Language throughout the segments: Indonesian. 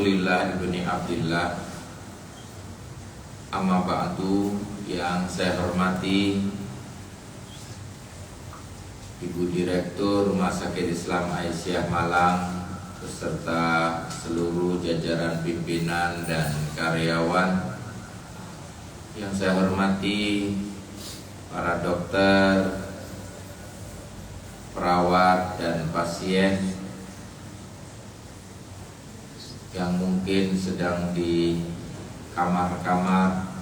Rasulillah ibni Abdillah. Amma ba'du, yang saya hormati Ibu Direktur Rumah Sakit Islam Aisyah Malang beserta seluruh jajaran pimpinan dan karyawan. Yang saya hormati para dokter, perawat dan pasien yang mungkin sedang di kamar-kamar,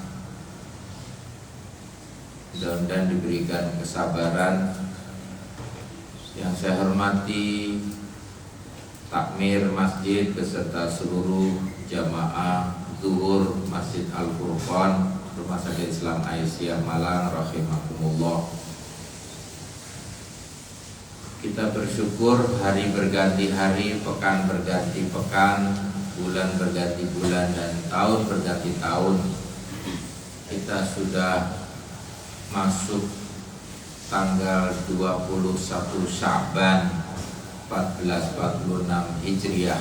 mudah-mudahan diberikan kesabaran. Yang saya hormati takmir masjid beserta seluruh jamaah zuhur Masjid Al-Furqan Rumah Sakit Islam Aisyah Malang rahimakumullah. Kita bersyukur hari berganti hari, pekan berganti pekan, bulan berganti bulan, dan tahun berganti tahun. Kita sudah masuk tanggal 21 Sya'ban 1446 Hijriah,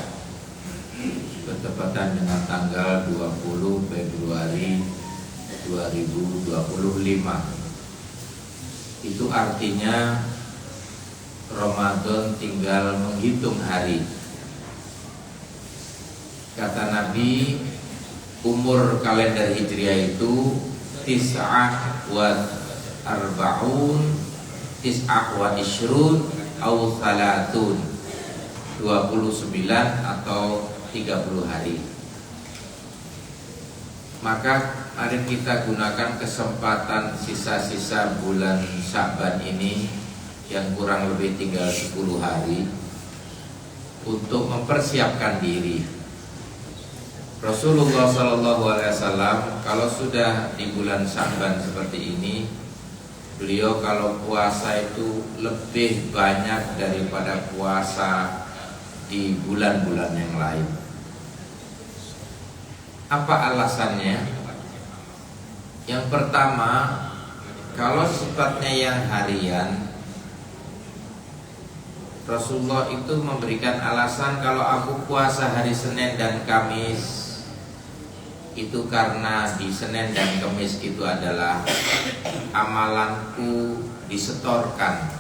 bertepatan dengan tanggal 20 Februari 2025. Itu artinya Ramadan tinggal menghitung hari. Kata Nabi, umur kalender Hijriah itu tis'ah wa ishrun au salatun, 29 atau 30 hari. Maka mari kita gunakan kesempatan sisa-sisa bulan Sya'ban ini yang kurang lebih tinggal 10 hari untuk mempersiapkan diri. Rasulullah SAW kalau sudah di bulan Sya'ban seperti ini, beliau kalau puasa itu lebih banyak daripada puasa di bulan-bulan yang lain. Apa alasannya? Yang pertama, kalau sifatnya yang harian, Rasulullah itu memberikan alasan kalau aku puasa hari Senin dan Kamis itu karena di Senin dan Kamis itu adalah amalanku disetorkan.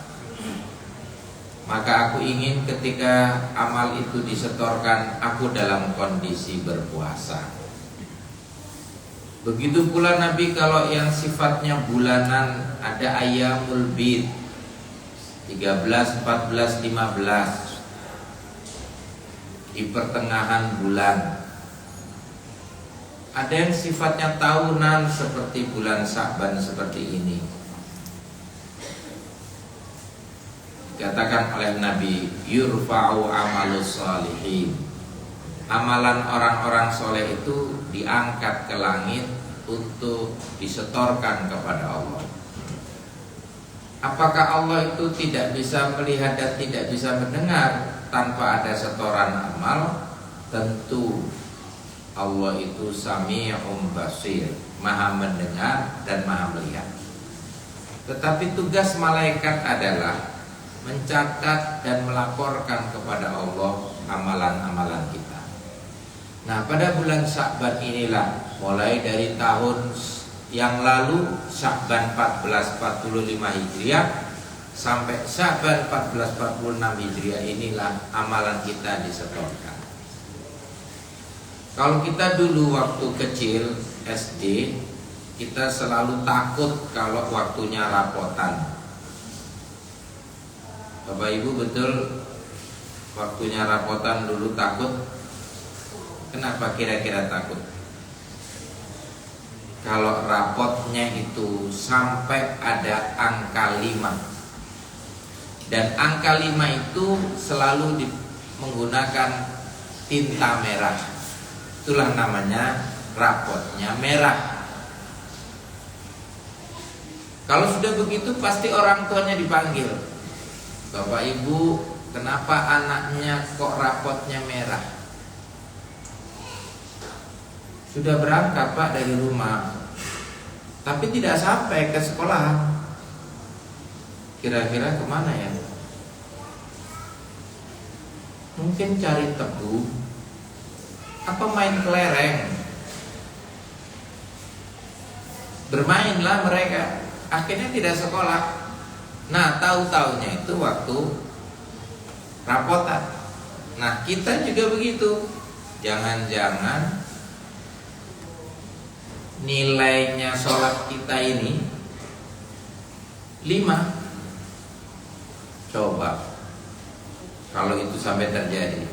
Maka aku ingin ketika amal itu disetorkan, aku dalam kondisi berpuasa. Begitu pula Nabi kalau yang sifatnya bulanan, ada ayyamul bid 13, 14, 15 di pertengahan bulan. Ada yang sifatnya tahunan seperti bulan Sya'ban seperti ini. Dikatakan oleh Nabi, yurfa'u amalus shalihin. Amalan orang-orang soleh itu diangkat ke langit untuk disetorkan kepada Allah. Apakah Allah itu tidak bisa melihat dan tidak bisa mendengar tanpa ada setoran amal? Tentu Allah itu Sami'un Basir, Maha mendengar dan Maha melihat. Tetapi tugas malaikat adalah mencatat dan melaporkan kepada Allah amalan-amalan kita. Nah, pada bulan Sya'ban inilah, mulai dari tahun yang lalu Sya'ban 1445 Hijriah sampai Sya'ban 1446 Hijriah, inilah amalan kita disetorkan. Kalau kita dulu waktu kecil SD, kita selalu takut kalau waktunya rapotan. Bapak Ibu betul waktunya rapotan dulu takut? Kenapa kira-kira takut? Kalau rapotnya itu sampai ada angka 5, dan angka 5 itu selalu menggunakan tinta merah. Itulah namanya rapotnya merah. Kalau sudah begitu pasti orang tuanya dipanggil. Bapak Ibu, kenapa anaknya kok rapotnya merah? Sudah berangkat Pak dari rumah, tapi tidak sampai ke sekolah. Kira-kira kemana ya? Mungkin cari tebu atau main kelereng. Bermainlah mereka, akhirnya tidak sekolah. Nah, tahu-taunya itu waktu rapotan. Nah, kita juga begitu. Jangan-jangan nilainya sholat kita ini 5. Coba kalau itu sampai terjadi.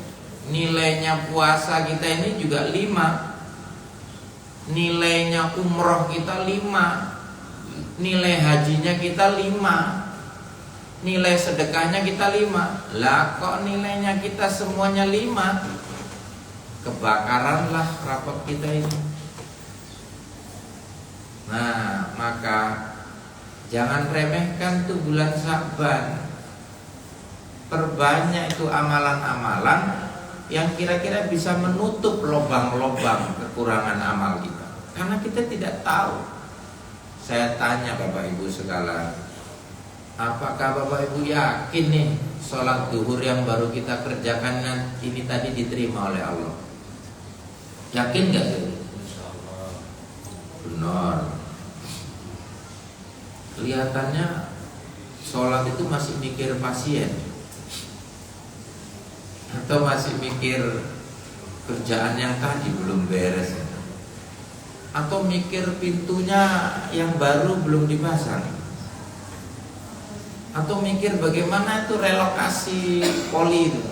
Nilainya puasa kita ini juga 5. Nilainya umroh kita 5. Nilai hajinya kita 5. Nilai sedekahnya kita 5. Lah kok nilainya kita semuanya 5? Kebakaranlah rapot kita ini. Nah, maka jangan remehkan tuh bulan Sya'ban. Perbanyak itu amalan-amalan yang kira-kira bisa menutup lubang-lubang kekurangan amal kita. Karena kita tidak tahu. Saya tanya Bapak Ibu sekalian, apakah Bapak Ibu yakin nih sholat duhur yang baru kita kerjakan ini tadi diterima oleh Allah? Yakin gak sih? Benar. Kelihatannya sholat itu masih mikir pasien, atau masih mikir kerjaan yang tadi belum beres, atau mikir pintunya yang baru belum dipasang, atau mikir bagaimana itu relokasi poli itu,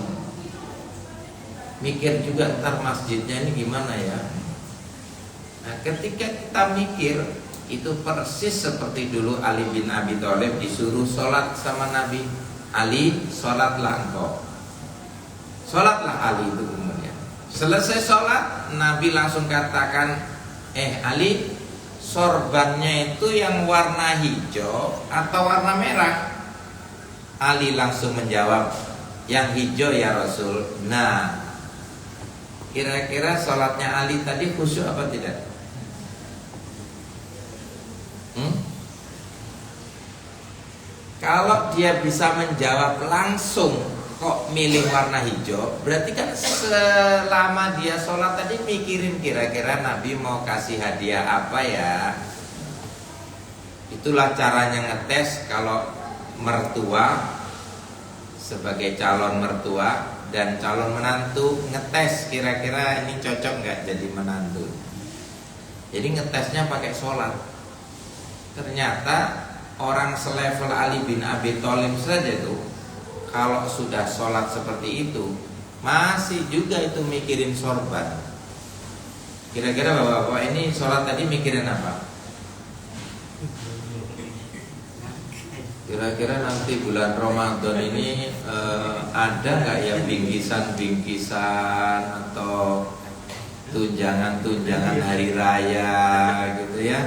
mikir juga ntar masjidnya ini gimana ya. Nah, ketika kita mikir, itu persis seperti dulu Ali bin Abi Thalib disuruh sholat sama Nabi. Ali, sholatlah engkau. Sholatlah Ali itu kemudian. Selesai sholat, Nabi langsung katakan, Ali, sorbannya itu yang warna hijau atau warna merah? Ali langsung menjawab, yang hijau ya Rasul. Nah, kira-kira sholatnya Ali tadi khusyuk apa tidak? Kalau dia bisa menjawab langsung kok milih warna hijau, berarti kan selama dia sholat tadi mikirin kira-kira Nabi mau kasih hadiah apa ya. Itulah caranya ngetes kalau mertua sebagai calon mertua dan calon menantu, ngetes kira-kira ini cocok nggak jadi menantu. Jadi ngetesnya pakai sholat. Ternyata orang selevel Ali bin Abi Thalib saja tuh, kalau sudah sholat seperti itu masih juga itu mikirin sorban. Kira-kira bapak-bapak ini sholat tadi mikirin apa? Kira-kira nanti bulan Ramadan ini ada nggak ya bingkisan-bingkisan atau tunjangan-tunjangan hari raya gitu ya?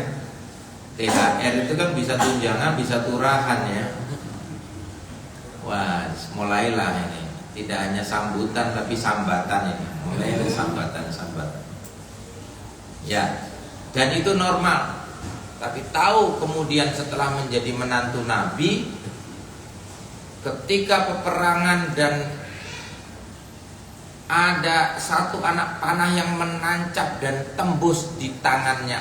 THR itu kan bisa tunjangan, bisa turahan ya. Wah, mulailah ini. Tidak hanya sambutan tapi sambatan ini. Mulai ada sambatan-sambatan. Ya, dan itu normal. Tapi tahu kemudian setelah menjadi menantu Nabi, ketika peperangan dan ada satu anak panah yang menancap dan tembus di tangannya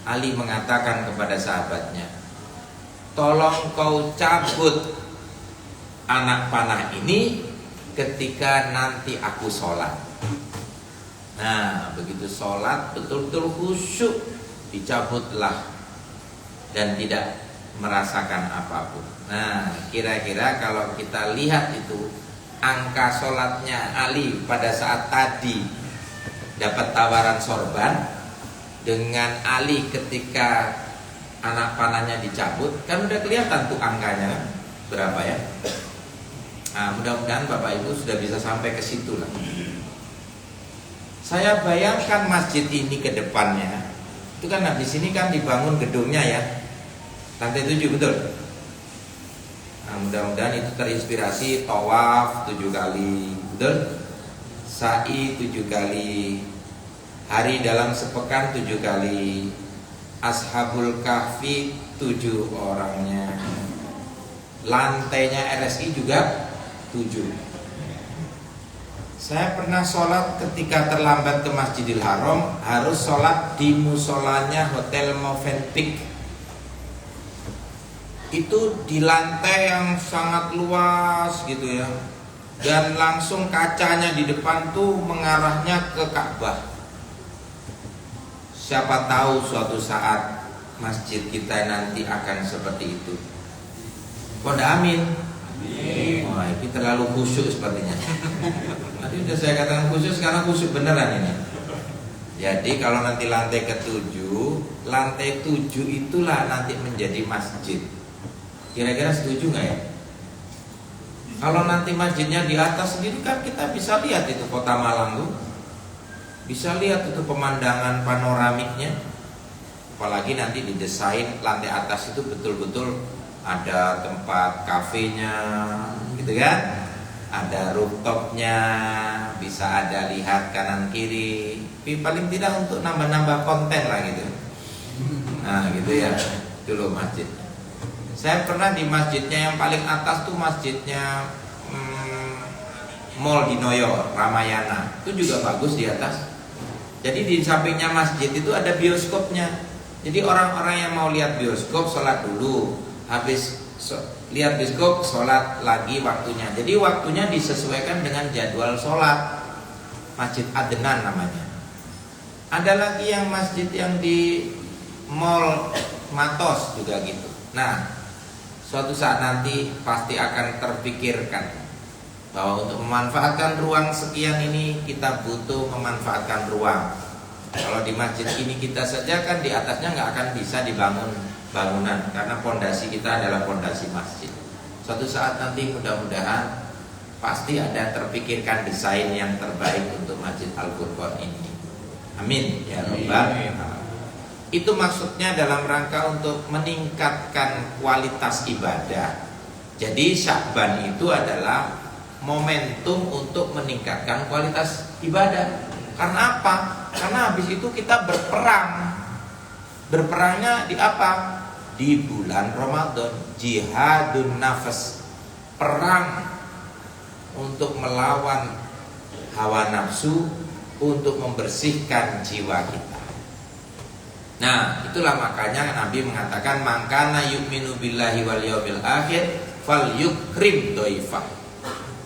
Ali mengatakan kepada sahabatnya, tolong kau cabut anak panah ini ketika nanti aku sholat. Nah, begitu sholat betul-betul khusyuk, dicabutlah dan tidak merasakan apapun. Nah, kira-kira kalau kita lihat itu angka sholatnya Ali pada saat tadi dapat tawaran sorban, dengan Ali ketika anak panahnya dicabut, kan udah kelihatan tuh angkanya berapa ya. Nah, mudah-mudahan Bapak Ibu sudah bisa sampai ke situ lah. Saya bayangkan masjid ini ke depannya, itu kan di sini kan dibangun gedungnya ya, lantai 7 betul. Nah, mudah-mudahan itu terinspirasi tawaf 7 kali, betul? Sa'i 7 kali, hari dalam sepekan 7 kali, Ashabul Kahfi 7 orangnya, lantainya RSI juga 7. Saya pernah sholat ketika terlambat ke Masjidil Haram, harus sholat di musolanya Hotel Movenpick. Itu di lantai yang sangat luas gitu ya, dan langsung kacanya di depan tuh mengarahnya ke Ka'bah. Siapa tahu suatu saat masjid kita nanti akan seperti itu. Kok amin? Wah, ini terlalu khusyuk sepertinya. Tadi sudah saya katakan khusyuk, sekarang khusyuk beneran ini. Jadi kalau nanti lantai ke-7, lantai 7 itulah nanti menjadi masjid. Kira-kira setuju nggak ya? Kalau nanti masjidnya di atas sendiri kan kita bisa lihat itu kota Malang tuh, bisa lihat itu pemandangan panoramiknya. Apalagi nanti didesain lantai atas itu betul-betul ada tempat kafenya, gitu kan? Ada rooftopnya, bisa ada lihat kanan kiri. Tapi paling tidak untuk nambah-nambah konten lah gitu. Nah gitu ya, dulu masjid. Saya pernah di masjidnya yang paling atas tuh masjidnya Mall di Noyo, Ramayana. Itu juga bagus di atas. Jadi di sampingnya masjid itu ada bioskopnya. Jadi orang-orang yang mau lihat bioskop sholat dulu, habis lihat bioskop sholat lagi waktunya. Jadi waktunya disesuaikan dengan jadwal sholat. Masjid Adnan namanya. Ada lagi yang masjid yang di Mall Matos juga gitu. Nah, suatu saat nanti pasti akan terpikirkan bahwa untuk memanfaatkan ruang sekian ini kita butuh memanfaatkan ruang. Kalau di masjid ini kita saja kan di atasnya nggak akan bisa dibangun bangunan karena pondasi kita adalah pondasi masjid. Suatu saat nanti mudah-mudahan pasti ada terpikirkan desain yang terbaik untuk Masjid Al-Furqan ini. Amin ya rabbal alamin. Itu maksudnya dalam rangka untuk meningkatkan kualitas ibadah. Jadi Sya'ban itu adalah momentum untuk meningkatkan kualitas ibadah. Karena apa? Karena habis itu kita berperang. Berperangnya di apa? Di bulan Ramadan, jihadun nafas, perang untuk melawan hawa nafsu, untuk membersihkan jiwa kita. Nah, itulah makanya Nabi mengatakan mangkana yu'minu billahi wal yawmil akhir fal yukrim doifah.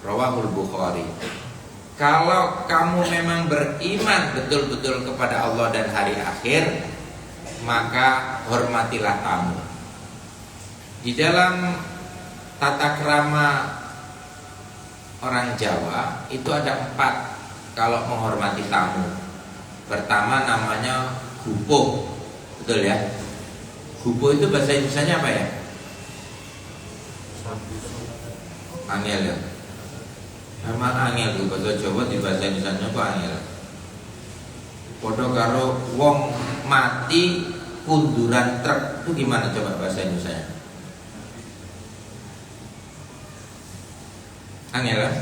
Rawahul Bukhari. Kalau kamu memang beriman betul-betul kepada Allah dan hari akhir, maka hormatilah tamu. Di dalam tata krama orang Jawa itu ada 4 kalau menghormati tamu. Pertama namanya gupuh, betul ya? Gupuh itu bahasa Indonesianya apa ya? Angel ya. Memang angel itu bahasa Jawa, di bahasa Indonesianya kok angel. Padha karo wong mati kunduran truk itu gimana coba bahasa Indonesia? Angel kan?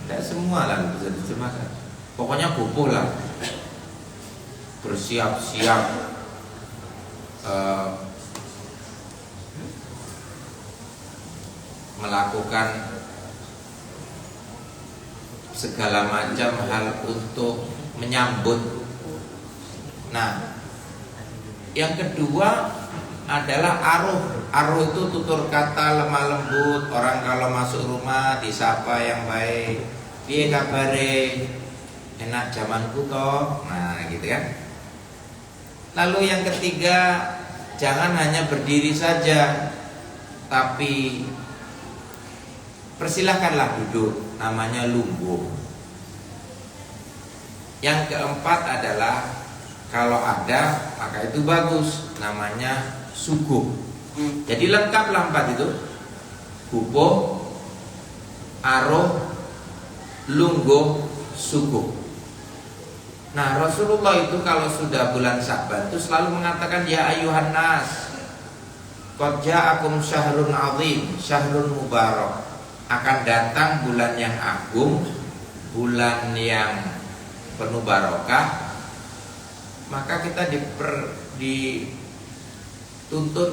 Tidak semua lah bisa diterjemahkan. Pokoknya gupuh lah, bersiap-siap melakukan segala macam hal untuk menyambut. Nah, yang kedua adalah aruh. Aruh itu tutur kata lemah lembut. Orang kalau masuk rumah disapa yang baik, piye kabare, enak zamanku toh. Nah, gitu kan. Lalu yang ketiga, jangan hanya berdiri saja, tapi persilahkanlah duduk, namanya lungguh. Yang keempat adalah kalau ada maka itu bagus, namanya suguh. Jadi lengkaplah 4 itu: gupuh, aruh, lungguh, suguh. Nah, Rasulullah itu kalau sudah bulan Sya'ban itu selalu mengatakan ya ayuhan nas, qad ja'akum syahrun azim, syahrun mubarak. Akan datang bulan yang agung, bulan yang penuh barokah, maka kita dituntun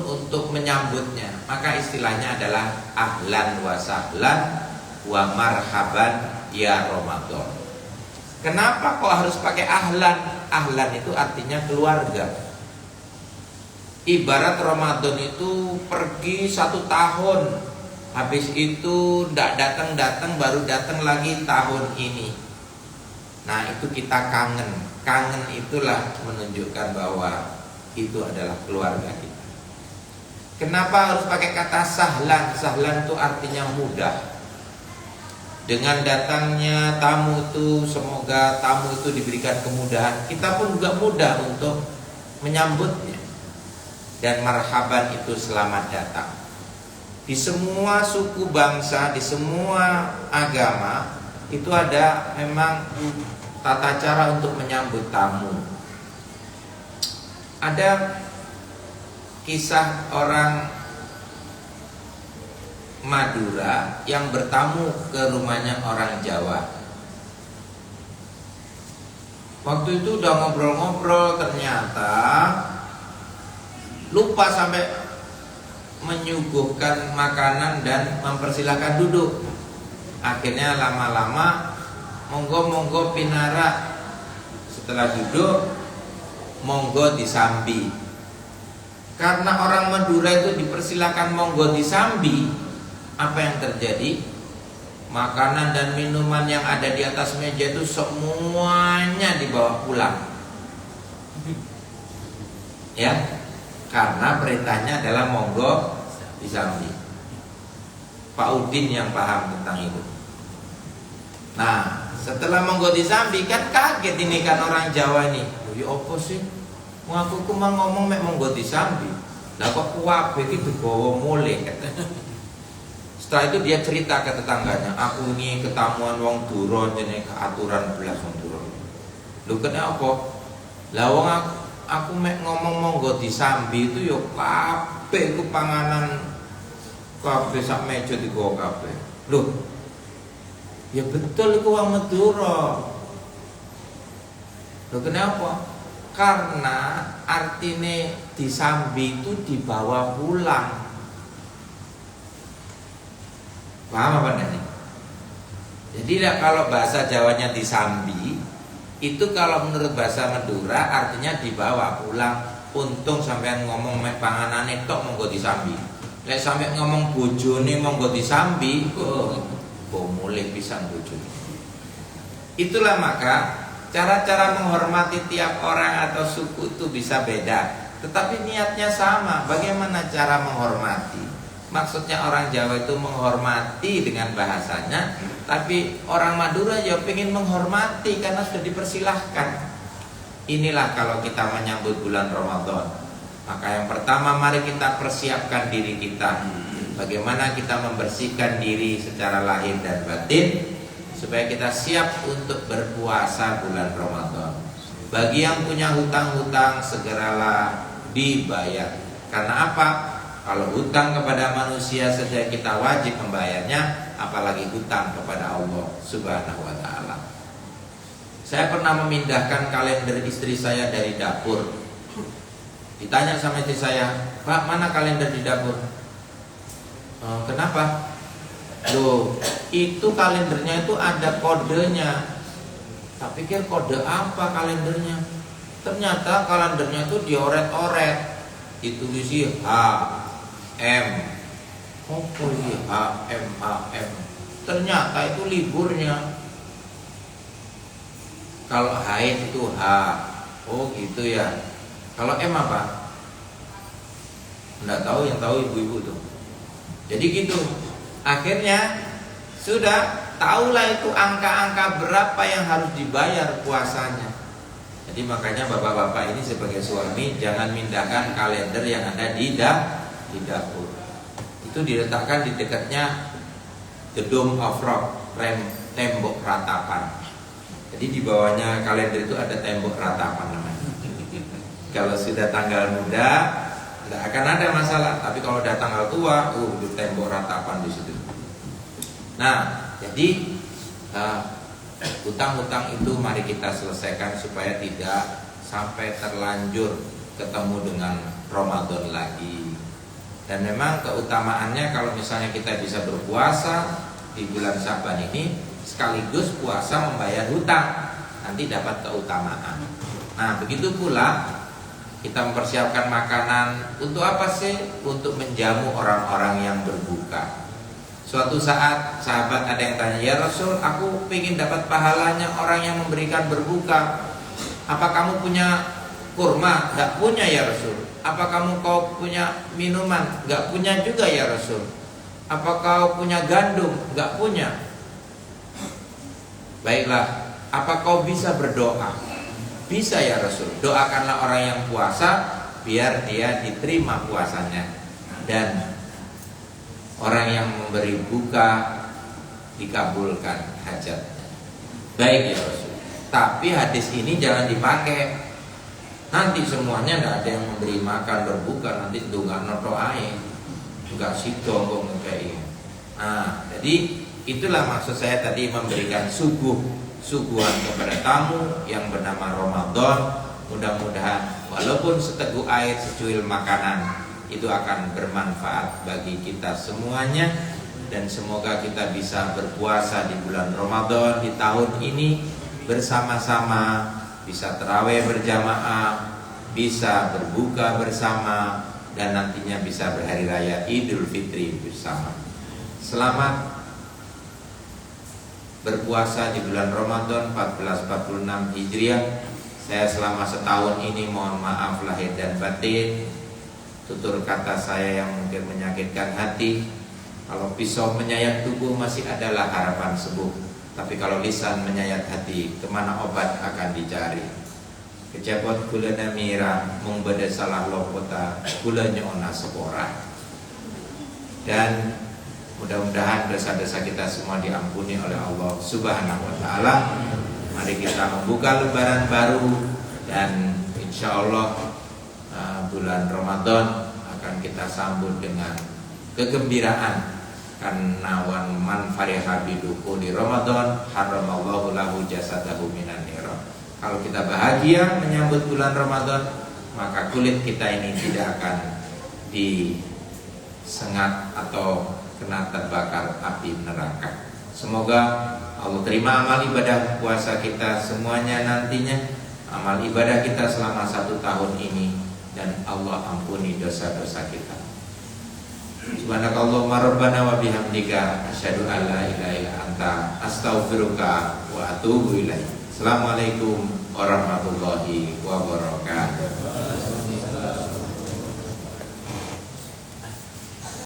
untuk menyambutnya. Maka istilahnya adalah ahlan wa sahlan wa marhaban ya Ramadan. Kenapa kok harus pakai ahlan? Ahlan itu artinya keluarga. Ibarat Ramadan itu pergi 1 tahun, habis itu tidak datang-datang, baru datang lagi tahun ini. Nah itu kita kangen. Kangen itulah menunjukkan bahwa itu adalah keluarga kita. Kenapa harus pakai kata sahlan? Sahlan itu artinya mudah. Dengan datangnya tamu itu, semoga tamu itu diberikan kemudahan. Kita pun juga mudah untuk menyambutnya. Dan marhaban itu selamat datang. Di semua suku bangsa, di semua agama itu ada memang tata cara untuk menyambut tamu. Ada kisah orang Madura yang bertamu ke rumahnya orang Jawa. Waktu itu udah ngobrol-ngobrol, ternyata lupa sampai menyuguhkan makanan dan mempersilahkan duduk. Akhirnya lama-lama monggo pinara. Setelah duduk, monggo disambi. Karena orang Madura itu dipersilahkan monggo disambi, apa yang terjadi? Makanan dan minuman yang ada di atas meja itu semuanya dibawa pulang. Ya, karena perintahnya adalah monggo disambi. Pak Udin yang paham tentang itu. Nah, setelah monggo disambi kan kaget ini kan orang Jawa ini. Ya apa sih? Aku mah ngomong mek monggo disambi. Lah kok kuwabe iki digawa mulih katanya. Setelah itu dia cerita ke tetangganya, aku ini ketamuan wong Dura jenenge keaturan belas wong Dura. Lho kenapa? Lah wong aku mek ngomong monggo disambi itu ya kabeh ku panganan kabeh sak meja digawa kabeh. Lho, ya betul itu wong Madura. Lho kenapa? Karena artine disambi itu dibawa pulang. Paham apa nih? Jadi kalau bahasa Jawanya disambi, itu kalau menurut bahasa Madura artinya dibawa pulang. Untung sampean ngomong mek panganane tok monggo disambi. Lek sampe ngomong bojone monggo disambi, mulih pisan bojone. Itulah maka cara-cara menghormati tiap orang atau suku itu bisa beda, tetapi niatnya sama. Bagaimana cara menghormati? Maksudnya orang Jawa itu menghormati dengan bahasanya, tapi orang Madura ya pengen menghormati karena sudah dipersilahkan. Inilah kalau kita menyambut bulan Ramadan. Maka yang pertama mari kita persiapkan diri kita. Bagaimana kita membersihkan diri secara lahir dan batin supaya kita siap untuk berpuasa bulan Ramadan. Bagi yang punya hutang-hutang segeralah dibayar. Karena apa? Kalau hutang kepada manusia saja kita wajib membayarnya, apalagi hutang kepada Allah Subhanahu wa taala. Saya pernah memindahkan kalender istri saya dari dapur. Ditanya sama istri saya, "Pak, mana kalender di dapur?" Kenapa? Loh, itu kalendernya itu ada kodenya. Tak pikir kode apa kalendernya. Ternyata kalendernya itu dioret-oret, ditulisi H M. Apa sih HM? Ternyata itu liburnya. Kalau haid itu H. Oh gitu ya. Kalau M apa? Nggak tahu, yang tahu ibu-ibu tuh. Jadi gitu. Akhirnya sudah tahulah itu angka-angka berapa yang harus dibayar puasanya. Jadi makanya bapak-bapak ini sebagai suami jangan mindahkan kalender yang ada di dapur. Itu diletakkan di dekatnya the dome of rock, tembok ratapan. Jadi di bawahnya kalender itu ada tembok ratapan namanya. Kalau sudah tanggal muda tidak akan ada masalah, tapi kalau udah tanggal tua, itu tembok ratapan di situ. Nah, jadi hutang-hutang itu mari kita selesaikan supaya tidak sampai terlanjur ketemu dengan Ramadan lagi. Dan memang keutamaannya kalau misalnya kita bisa berpuasa di bulan Syaban ini sekaligus puasa membayar hutang, nanti dapat keutamaan. Nah, begitu pula kita mempersiapkan makanan untuk apa sih? Untuk menjamu orang-orang yang berbuka. Suatu saat sahabat ada yang tanya, "Ya Rasul, aku ingin dapat pahalanya orang yang memberikan berbuka. Apa kamu punya kurma?" "Enggak punya ya Rasul." "Apa kau punya minuman?" "Enggak punya juga ya Rasul." "Apa kau punya gandum?" "Enggak punya." "Baiklah, apa kau bisa berdoa?" "Bisa ya Rasul." "Doakanlah orang yang puasa biar dia diterima puasanya, dan orang yang memberi buka dikabulkan hajatnya." "Baik ya Rasul, tapi hadis ini jangan dipakai. Nanti semuanya tidak ada yang memberi makan berbuka, nanti itu nggak noto ae, nggak sidong kok ngekei." Nah, jadi itulah maksud saya tadi, memberikan suguhan kepada tamu yang bernama Ramadan. Mudah-mudahan walaupun seteguk air, secuil makanan, itu akan bermanfaat bagi kita semuanya. Dan semoga kita bisa berpuasa di bulan Ramadan di tahun ini bersama-sama, bisa tarawih berjamaah, bisa berbuka bersama, dan nantinya bisa berhari raya Idul Fitri bersama. Selamat berpuasa di bulan Ramadan 1446 Hijriah. Saya selama setahun ini mohon maaf lahir dan batin, tutur kata saya yang mungkin menyakitkan hati. Kalau pisau menyayat tubuh masih adalah harapan sembuh, tapi kalau lisan menyayat hati, kemana obat akan dicari? Kecepot gulana mira, mung beda salah lopota, gulanya ona sepora. Dan mudah-mudahan dosa-dosa kita semua diampuni oleh Allah Subhanahu wa ta'ala. Mari kita membuka lembaran baru, dan insya Allah bulan Ramadan akan kita sambut dengan kegembiraan, karena man fariha bidukhuli Ramadan haramallahu lahu jasadahu minan nira. Kalau kita bahagia menyambut bulan Ramadan, maka kulit kita ini tidak akan disengat atau kena terbakar api neraka. Semoga Allah terima amal ibadah puasa kita semuanya nantinya, amal ibadah kita selama 1 tahun ini, dan Allah ampuni dosa-dosa kita. Subhanakallahumma rabbana wa bihamdika asyhadu an la ilaha illa anta astaghfiruka wa atubu ilaik. Assalamualaikum warahmatullahi wabarakatuh.